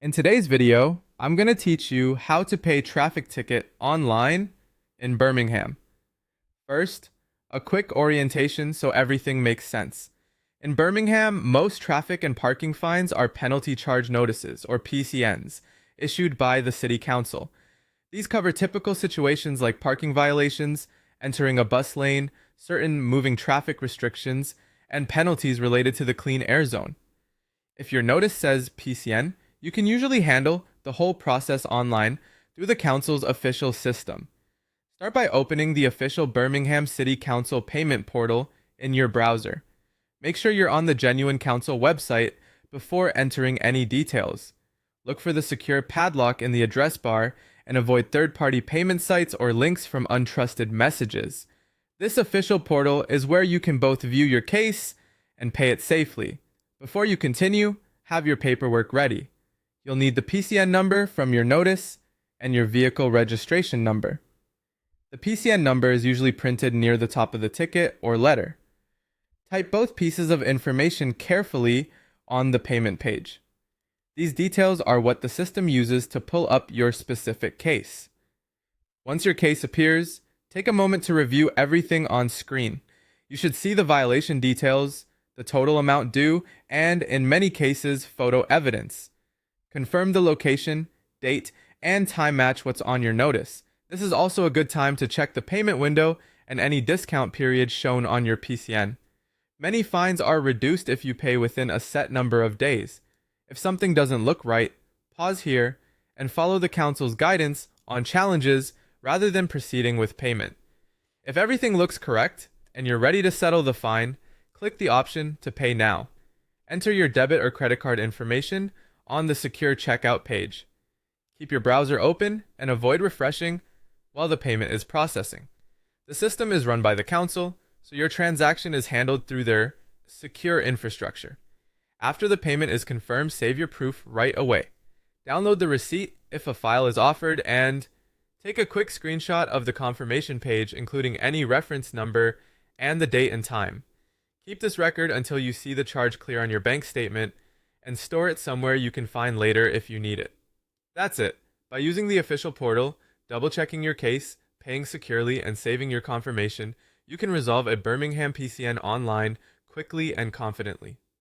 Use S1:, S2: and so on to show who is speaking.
S1: In today's video, I'm going to teach you how to pay traffic ticket online in Birmingham. First, a quick orientation so everything makes sense. In Birmingham, most traffic and parking fines are penalty charge notices, or PCNs, issued by the City Council. These cover typical situations like parking violations, entering a bus lane, certain moving traffic restrictions, and penalties related to the clean air zone. If your notice says PCN, you can usually handle the whole process online through the council's official system. Start by opening the official Birmingham City Council payment portal in your browser. Make sure you're on the genuine council website before entering any details. Look for the secure padlock in the address bar and avoid third-party payment sites or links from untrusted messages. This official portal is where you can both view your case and pay it safely. Before you continue, have your paperwork ready. You'll need the PCN number from your notice and your vehicle registration number. The PCN number is usually printed near the top of the ticket or letter. Type both pieces of information carefully on the payment page. These details are what the system uses to pull up your specific case. Once your case appears, take a moment to review everything on screen. You should see the violation details, the total amount due, and in many cases, photo evidence. Confirm the location, date, and time match what's on your notice. This is also a good time to check the payment window and any discount period shown on your PCN. Many fines are reduced if you pay within a set number of days. If something doesn't look right, pause here and follow the council's guidance on challenges rather than proceeding with payment. If everything looks correct and you're ready to settle the fine, click the option to pay now. Enter your debit or credit card information on the secure checkout page. Keep your browser open and avoid refreshing while the payment is processing. The system is run by the council, so your transaction is handled through their secure infrastructure. After the payment is confirmed, save your proof right away. Download the receipt if a file is offered, and take a quick screenshot of the confirmation page, including any reference number and the date and time. Keep this record until you see the charge clear on your bank statement, and store it somewhere you can find later if you need it. That's it. By using the official portal, double-checking your case, paying securely, and saving your confirmation, you can resolve a Birmingham PCN online quickly and confidently.